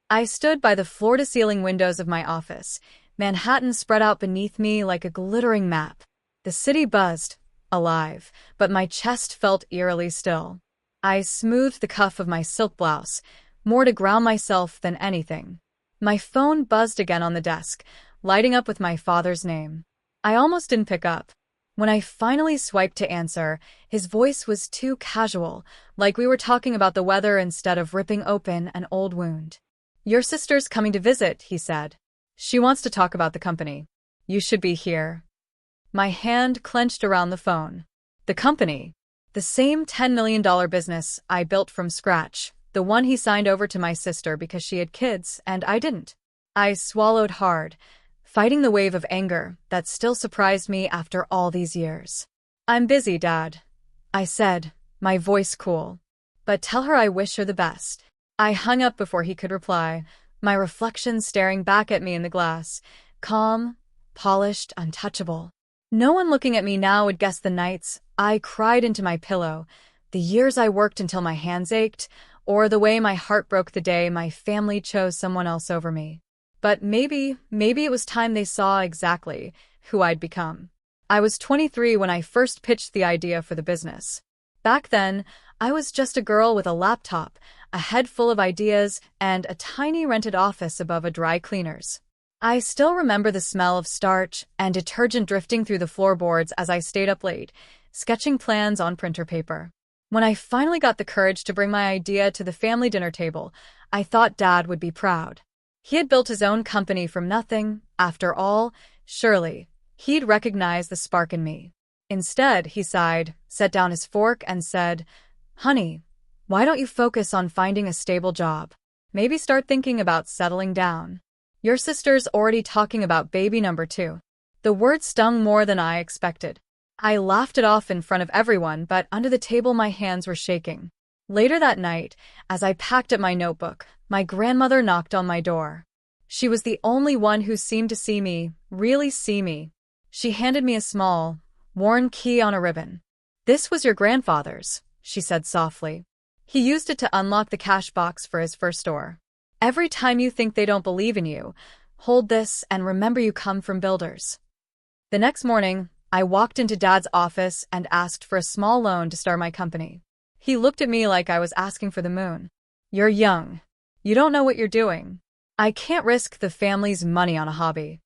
I stood by the floor-to-ceiling windows of my office, Manhattan spread out beneath me like a glittering map. The city buzzed, alive, but my chest felt eerily still. I smoothed the cuff of my silk blouse, more to ground myself than anything. My phone buzzed again on the desk, lighting up with my father's name. I almost didn't pick up. When I finally swiped to answer, his voice was too casual, like we were talking about the weather instead of ripping open an old wound. "Your sister's coming to visit," he said. "She wants to talk about the company. You should be here." My hand clenched around the phone. The company. The same $10 million business I built from scratch, the one he signed over to my sister because she had kids and I didn't. I swallowed hard, fighting the wave of anger that still surprised me after all these years. "I'm busy, Dad," I said, my voice cool. "But tell her I wish her the best." I hung up before he could reply, my reflection staring back at me in the glass, calm, polished, untouchable. No one looking at me now would guess the nights I cried into my pillow, the years I worked until my hands ached, or the way my heart broke the day my family chose someone else over me. But maybe it was time they saw exactly who I'd become. I was 23 when I first pitched the idea for the business. Back then, I was just a girl with a laptop, a head full of ideas, and a tiny rented office above a dry cleaner's. I still remember the smell of starch and detergent drifting through the floorboards as I stayed up late, sketching plans on printer paper. When I finally got the courage to bring my idea to the family dinner table, I thought Dad would be proud. He had built his own company from nothing. After all, surely, he'd recognize the spark in me. Instead, he sighed, set down his fork, and said, "Honey, why don't you focus on finding a stable job? Maybe start thinking about settling down. Your sister's already talking about baby number 2. The word stung more than I expected. I laughed it off in front of everyone, but under the table my hands were shaking. Later that night, as I packed up my notebook, my grandmother knocked on my door. She was the only one who seemed to see me, really see me. She handed me a small, worn key on a ribbon. "This was your grandfather's," she said softly. "He used it to unlock the cash box for his first store. Every time you think they don't believe in you, hold this and remember you come from builders." The next morning, I walked into Dad's office and asked for a small loan to start my company. He looked at me like I was asking for the moon. "You're young. You don't know what you're doing. I can't risk the family's money on a hobby."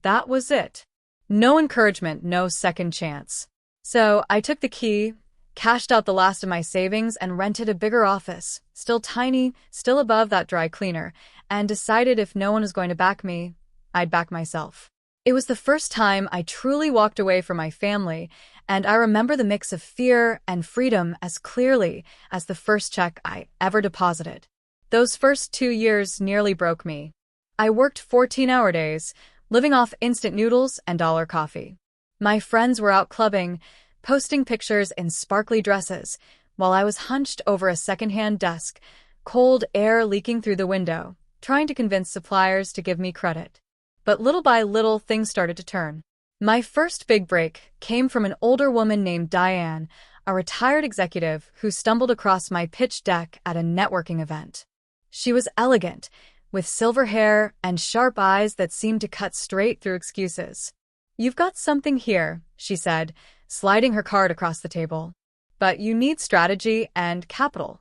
That was it. No encouragement, no second chance. So I took the key, cashed out the last of my savings, and rented a bigger office, still tiny, still above that dry cleaner, and decided if no one was going to back me, I'd back myself. It was the first time I truly walked away from my family, and I remember the mix of fear and freedom as clearly as the first check I ever deposited. Those first 2 years nearly broke me. I worked 14-hour days, living off instant noodles and dollar coffee. My friends were out clubbing, posting pictures in sparkly dresses, while I was hunched over a secondhand desk, cold air leaking through the window, trying to convince suppliers to give me credit. But little by little, things started to turn. My first big break came from an older woman named Diane, a retired executive who stumbled across my pitch deck at a networking event. She was elegant, with silver hair and sharp eyes that seemed to cut straight through excuses. "You've got something here," she said, sliding her card across the table. "But you need strategy and capital."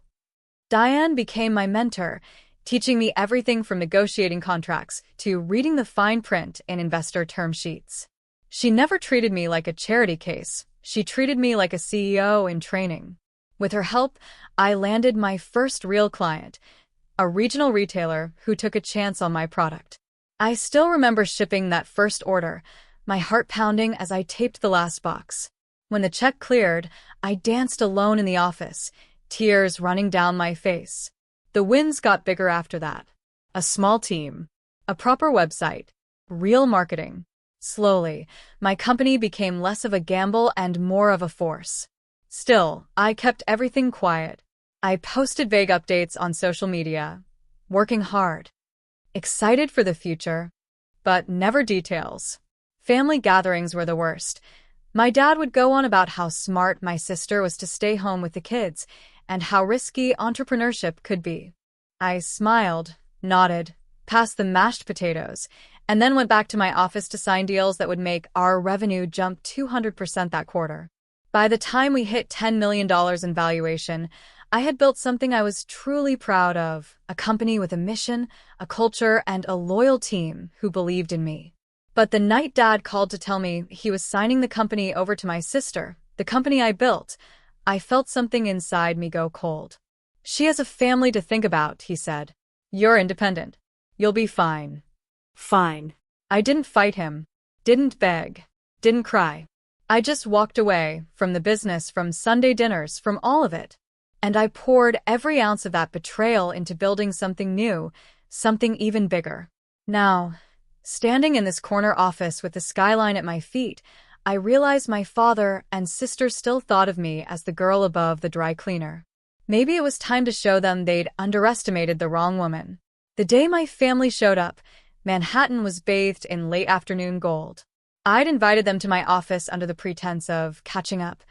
Diane became my mentor, teaching me everything from negotiating contracts to reading the fine print in investor term sheets. She never treated me like a charity case. She treated me like a CEO in training. With her help, I landed my first real client, a regional retailer who took a chance on my product. I still remember shipping that first order, my heart pounding as I taped the last box. When the check cleared, I danced alone in the office, tears running down my face. The wins got bigger after that. A small team, a proper website, real marketing. Slowly, my company became less of a gamble and more of a force. Still, I kept everything quiet. I posted vague updates on social media, working hard, excited for the future, but never details. Family gatherings were the worst. My dad would go on about how smart my sister was to stay home with the kids and how risky entrepreneurship could be. I smiled, nodded, passed the mashed potatoes, and then went back to my office to sign deals that would make our revenue jump 200% that quarter. By the time we hit $10 million in valuation, I had built something I was truly proud of, a company with a mission, a culture, and a loyal team who believed in me. But the night Dad called to tell me he was signing the company over to my sister, the company I built, I felt something inside me go cold. "She has a family to think about," he said. "You're independent. You'll be fine." Fine. I didn't fight him, didn't beg, didn't cry. I just walked away from the business, from Sunday dinners, from all of it. And I poured every ounce of that betrayal into building something new, something even bigger. Now, standing in this corner office with the skyline at my feet, I realized my father and sister still thought of me as the girl above the dry cleaner. Maybe it was time to show them they'd underestimated the wrong woman. The day my family showed up, Manhattan was bathed in late afternoon gold. I'd invited them to my office under the pretense of catching up,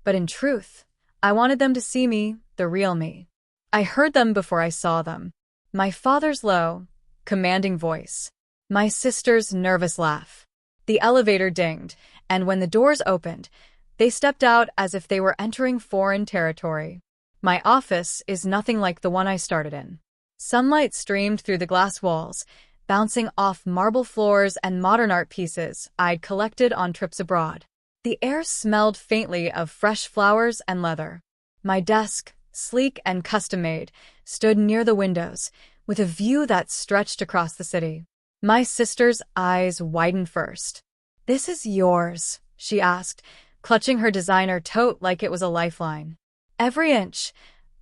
but in truth, I wanted them to see me, the real me. I heard them before I saw them. My father's low, commanding voice. My sister's nervous laugh. The elevator dinged, and when the doors opened, they stepped out as if they were entering foreign territory. My office is nothing like the one I started in. Sunlight streamed through the glass walls, bouncing off marble floors and modern art pieces I'd collected on trips abroad. The air smelled faintly of fresh flowers and leather. My desk, sleek and custom-made, stood near the windows, with a view that stretched across the city. My sister's eyes widened first. "This is yours," she asked, clutching her designer tote like it was a lifeline. "Every inch,"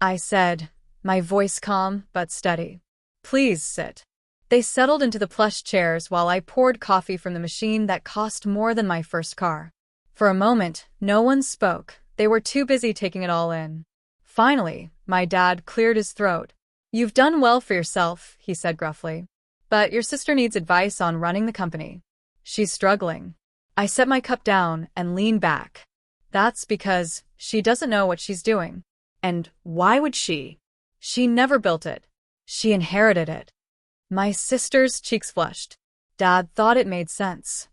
I said, my voice calm but steady. "Please sit." They settled into the plush chairs while I poured coffee from the machine that cost more than my first car. For a moment, no one spoke. They were too busy taking it all in. Finally, my dad cleared his throat. "You've done well for yourself," he said gruffly. "But your sister needs advice on running the company. She's struggling." I set my cup down and leaned back. "That's because she doesn't know what she's doing." "And why would she?" "She never built it. She inherited it." My sister's cheeks flushed. Dad thought it made sense.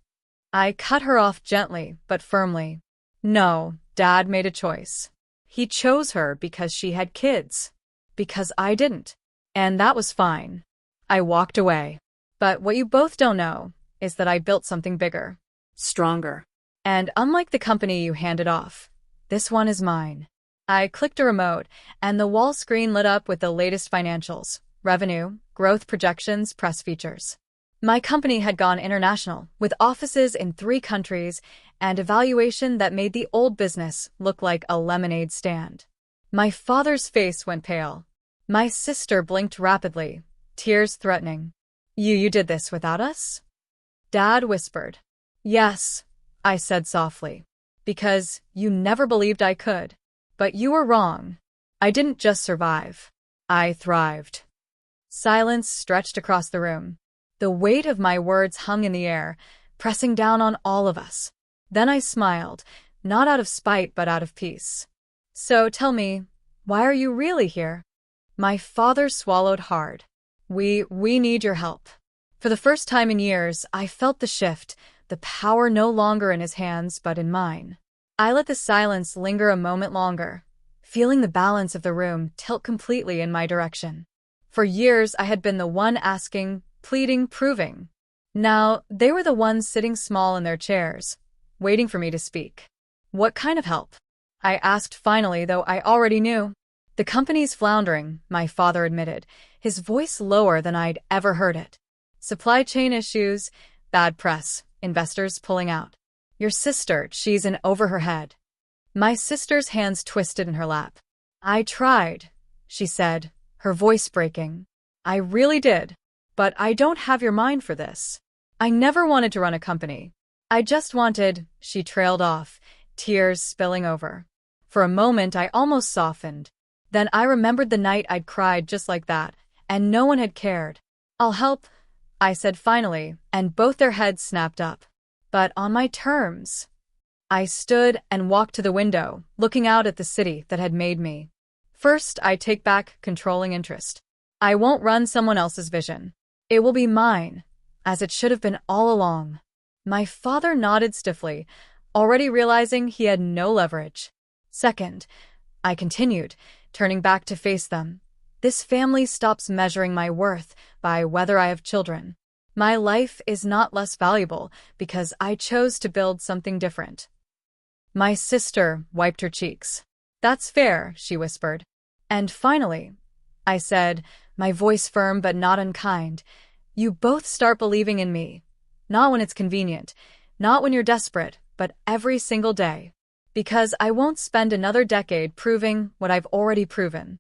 I cut her off gently but firmly. "No, Dad made a choice. He chose her because she had kids. Because I didn't. And that was fine." I walked away. "But what you both don't know is that I built something bigger. Stronger. And unlike the company you handed off, this one is mine." I clicked a remote, and the wall screen lit up with the latest financials, revenue, growth projections, press features. My company had gone international, with offices in 3 countries and a valuation that made the old business look like a lemonade stand. My father's face went pale. My sister blinked rapidly, tears threatening. You did this without us?" Dad whispered. "Yes," I said softly. "Because you never believed I could. But you were wrong. I didn't just survive. I thrived." Silence stretched across the room. The weight of my words hung in the air, pressing down on all of us. Then I smiled, not out of spite but out of peace. "So tell me, why are you really here?" My father swallowed hard. We need your help." For the first time in years, I felt the shift, the power no longer in his hands but in mine. I let the silence linger a moment longer, feeling the balance of the room tilt completely in my direction. For years, I had been the one asking, pleading, proving. Now, they were the ones sitting small in their chairs, waiting for me to speak. "What kind of help?" I asked finally, though I already knew. "The company's floundering," my father admitted, his voice lower than I'd ever heard it. "Supply chain issues, bad press, investors pulling out. Your sister, she's in over her head." My sister's hands twisted in her lap. "I tried," she said, her voice breaking. "I really did. But I don't have your mind for this. I never wanted to run a company. I just wanted," she trailed off, tears spilling over. For a moment, I almost softened. Then I remembered the night I'd cried just like that, and no one had cared. "I'll help," I said finally, and both their heads snapped up. "But on my terms." I stood and walked to the window, looking out at the city that had made me. "First, I take back controlling interest. I won't run someone else's vision. It will be mine, as it should have been all along. My father nodded stiffly, already realizing he had no leverage. Second, I continued, turning back to face them. This family stops measuring my worth by whether I have children. My life is not less valuable because I chose to build something different. My sister wiped her cheeks. That's fair, she whispered. And finally, I said, my voice firm but not unkind, you both start believing in me. Not when it's convenient, not when you're desperate, but every single day. Because I won't spend another decade proving what I've already proven.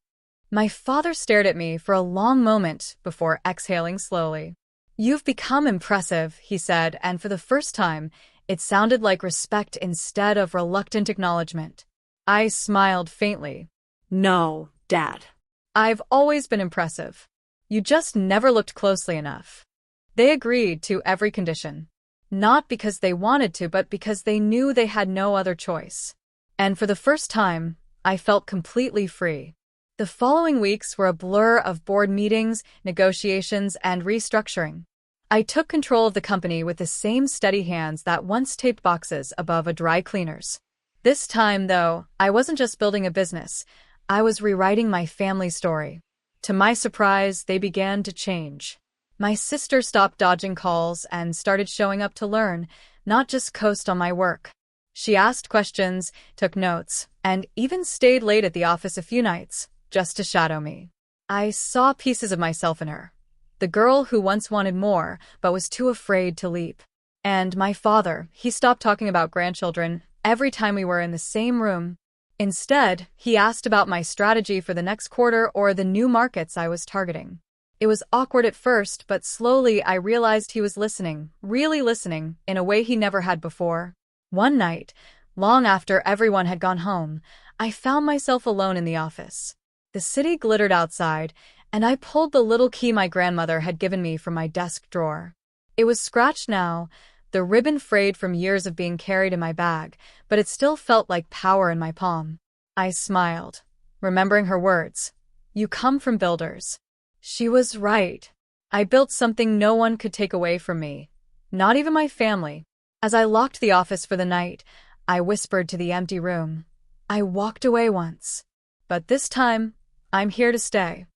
My father stared at me for a long moment before exhaling slowly. You've become impressive, he said, and for the first time, it sounded like respect instead of reluctant acknowledgement. I smiled faintly. No, Dad. I've always been impressive. You just never looked closely enough. They agreed to every condition. Not because they wanted to, but because they knew they had no other choice. And for the first time, I felt completely free. The following weeks were a blur of board meetings, negotiations, and restructuring. I took control of the company with the same steady hands that once taped boxes above a dry cleaner's. This time, though, I wasn't just building a business. I was rewriting my family story. To my surprise, they began to change. My sister stopped dodging calls and started showing up to learn, not just coast on my work. She asked questions, took notes, and even stayed late at the office a few nights, just to shadow me. I saw pieces of myself in her. The girl who once wanted more, but was too afraid to leap. And my father, he stopped talking about grandchildren every time we were in the same room. Instead, he asked about my strategy for the next quarter or the new markets I was targeting. It was awkward at first, but slowly I realized he was listening, really listening, in a way he never had before. One night, long after everyone had gone home, I found myself alone in the office. The city glittered outside, and I pulled the little key my grandmother had given me from my desk drawer. It was scratched now, the ribbon frayed from years of being carried in my bag, but it still felt like power in my palm. I smiled, remembering her words. You come from builders. She was right. I built something no one could take away from me, not even my family. As I locked the office for the night, I whispered to the empty room. I walked away once, but this time, I'm here to stay.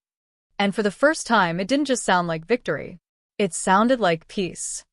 And for the first time, it didn't just sound like victory. It sounded like peace.